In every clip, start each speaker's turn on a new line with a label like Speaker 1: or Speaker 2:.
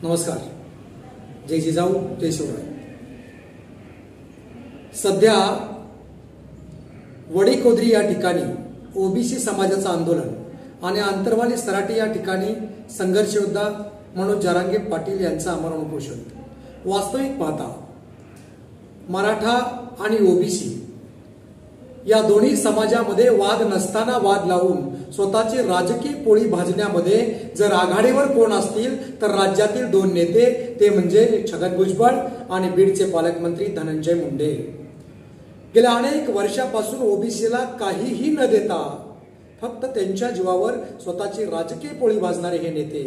Speaker 1: नमस्कार. जय जिजाऊ जय शिवराय. सध्या वडीकोद्री या ठिकाणी ओबीसी समाजाचं आंदोलन आणि आंतरवाली सराटी या ठिकाणी संघर्ष योद्धा मनोज जरांगे पाटील यांचं आमरण उपोषण. वास्तविक पाहता मराठा आणि ओबीसी या दोन्ही समाजामध्ये वाद नसताना वाद लावून स्वतःची राजकीय पोळी भाजण्यामध्ये जर आघाडीवर कोण असतील तर राज्यातील दोन नेते, ते म्हणजे छगन भुजबळ आणि बीडचे पालकमंत्री धनंजय मुंडे. गेल्या अनेक वर्षापासून ओबीसीला काहीही न देता फक्त त्यांच्या जीवावर स्वतःची राजकीय पोळी भाजणारे हे नेते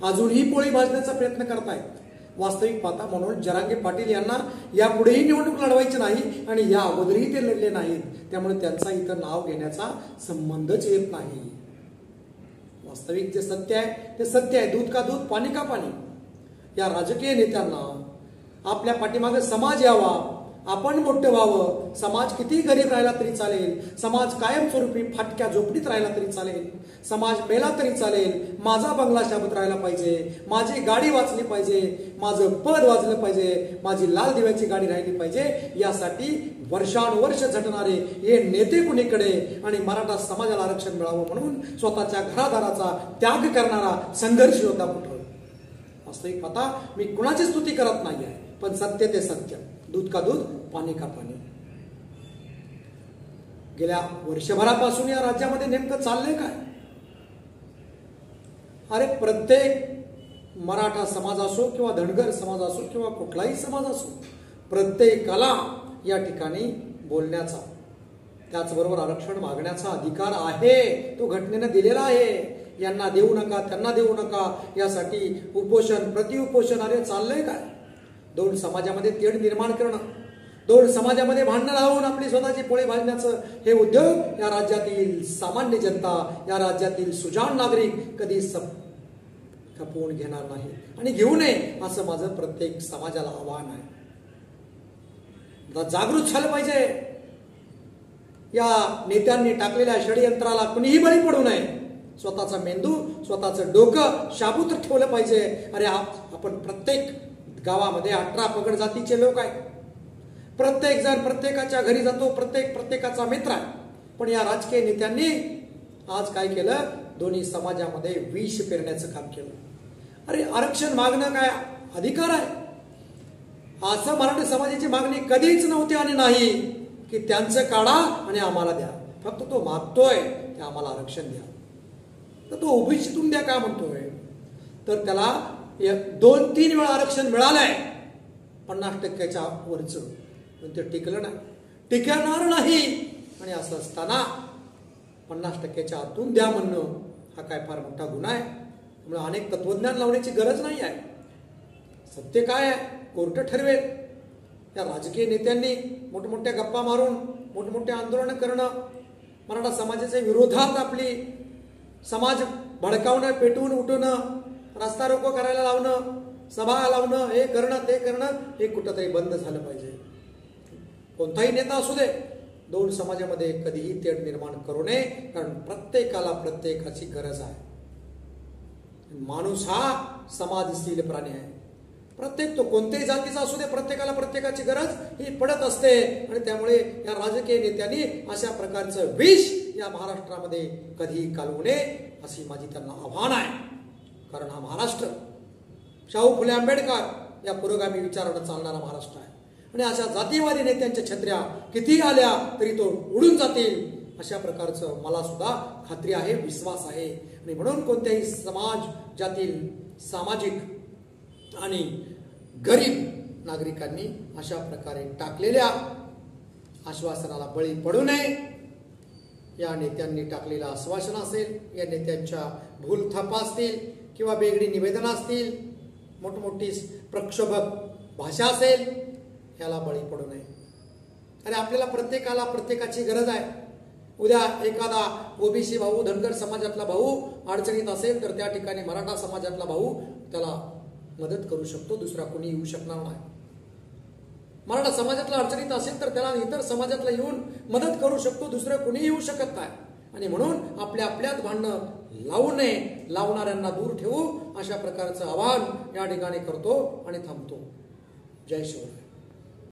Speaker 1: अजूनही पोळी भाजण्याचा प्रयत्न करतायत. वास्तविक पाहता मनोज जरांगे पाटील यांना यापुढेही निवडणूक लढवायची नाही आणि या अगोदरही ते लढले नाहीत, त्यामुळे त्यांचा इथं नाव घेण्याचा संबंधच येत नाही. वास्तविक जे सत्य आहे ते सत्य आहे. दूध का दूध पाणी का पाणी. या राजकीय नेत्यांना आपल्या पाठीमागे समाज यावा, आपण मोठं व्हावं, समाज किती गरीब राहिला तरी चालेल, समाज कायमस्वरूपी फाटक्या झोपडीत राहिला तरी चालेल, समाज मेला तरी चालेल, माझा बंगला शाबूत राहिला पाहिजे, माझी गाडी वाचली पाहिजे, माझं पद वाचलं पाहिजे, माझी लाल दिव्याची गाडी राहिली पाहिजे, यासाठी वर्षानुवर्ष झटणारे हे नेते कुणीकडे आणि मराठा समाजाला आरक्षण मिळावं म्हणून स्वतःच्या घरादाराचा त्याग करणारा संघर्ष योद्धा कुठं. वास्तविक पाहता मी कुणाची स्तुती करत नाही आहे, पण सत्य ते सत्य. दूध का दूध पाणी का पाणी. गेल्या वर्षभरापासून या राज्यामध्ये नेमकं चाललंय काय? अरे प्रत्येक मराठा समाज असो किंवा धनगर समाज असो किंवा कुठलाही समाज असो, प्रत्येकाला या ठिकाणी बोलण्याचा, त्याचबरोबर आरक्षण मागण्याचा अधिकार आहे. तो घटनेने दिलेला आहे. यांना देऊ नका, त्यांना देऊ नका, यासाठी उपोषण प्रतिउपोषण अरे चाललंय काय? दोन समाजामध्ये तेढ निर्माण करणं, दोन समाजामध्ये भांडण लावून आपली स्वतःची पोळी भाजण्याचं हे उद्योग या राज्यातील सामान्य जनता, या राज्यातील सुजाण नागरिक कधी खपवून घेणार नाही आणि घेऊ नये असं माझं प्रत्येक समाजाला आव्हान आहे. जागृत झालं पाहिजे. या नेत्यांनी टाकलेल्या षडयंत्राला कुणीही बळी पडू नये. स्वतःचा मेंदू, स्वतःचं डोकं शाबूत ठेवलं पाहिजे. अरे आपण प्रत्येक गावामध्ये 18 पगड जातीचे लोक आहेत. प्रत्येक जण प्रत्येकाच्या घरी जातो, प्रत्येकाचा मित्र आहे. पण या राजकीय नेत्यांनी आज काय केलं? दोन्ही समाजामध्ये विष पेरण्याचं काम केलं. अरे आरक्षण मागणं काय अधिकार आहे? असं मराठी समाजाची मागणी कधीच नव्हती आणि नाही की त्यांचं काढा आणि आम्हाला द्या. फक्त तो मागतोय ते आम्हाला आरक्षण द्या. तर तो ओबीसीतून द्या का म्हणतोय? तर त्याला 2-3 वेळा आरक्षण मिळालंय 50% वरच, पण ते टिकलं नाही, टिकणार नाही. आणि असं असताना 50% आतून द्या म्हणणं हा काय फार मोठा गुन्हा आहे. त्यामुळे अनेक तत्वज्ञान लावण्याची गरज नाही आहे. सत्य काय आहे कोर्ट ठरवेल. या राजकीय नेत्यांनी मोठमोठ्या गप्पा मारून मोठमोठे आंदोलन करणं, मराठा समाजाच्या विरोधात आपली समाज भडकावणं, पेटवून उठवणं, रस्ता रोको करायला लावणं, सभा लावणं, हे करणं ते करणं, हे कुठंतरी बंद झालं पाहिजे. कोणताही नेता असू दे, दोन समाजामध्ये कधीही तेढ निर्माण करू नये. कारण प्रत्येकाला प्रत्येकाची गरज आहे. माणूस हा समाजशील प्राणी आहे. प्रत्येक तो कोणत्याही जातीचा असू दे, प्रत्येकाला प्रत्येकाची गरज ही पडत असते. आणि त्यामुळे या राजकीय नेत्यांनी अशा प्रकारचं विष या महाराष्ट्रामध्ये कधीही कालवू नये अशी माझी त्यांना आव्हान आहे. कारण हा महाराष्ट्र शाहू फुले आंबेडकर या पुरोगामी विचारानं चालणारा महाराष्ट्र आहे. आणि अशा जातीवादी नेत्यांच्या छत्र्या किती आल्या तरी तो उडून जातील अशा प्रकारचं मला सुद्धा खात्री आहे, विश्वास आहे. आणि म्हणून कोणत्याही समाजातील सामाजिक आणि गरीब नागरिकांनी अशा प्रकारे टाकलेल्या आश्वासनाला बळी पडू नये. या नेत्यांनी टाकलेलं आश्वासन असेल, या नेत्यांच्या भूलथापा असतील किंवा वेगळी निवेदनं असतील, मोठमोठी प्रक्षोभक भाषा असेल, याला बळी पडू नये. आणि आपल्याला प्रत्येकाला प्रत्येकाची गरज आहे. उद्या एखादा ओबीसी भाऊ, धनगर समाजातला भाऊ अडचणीत असेल तर त्या ठिकाणी मराठा समाजातला भाऊ त्याला मदत करू शकतो, दुसरा कोणी येऊ शकणार नाही. मराठा समाजातला अडचणीत असेल तर त्याला इतर समाजातला येऊन मदत करू शकतो, दुसरं कोणी येऊ शकत नाही. आणि म्हणून आपल्या आपल्यात भांडणं लावू नये, लावणाऱ्यांना दूर ठेवू, अशा प्रकारचं आवाहन या ठिकाणी करतो आणि थांबतो. जय शिवराय.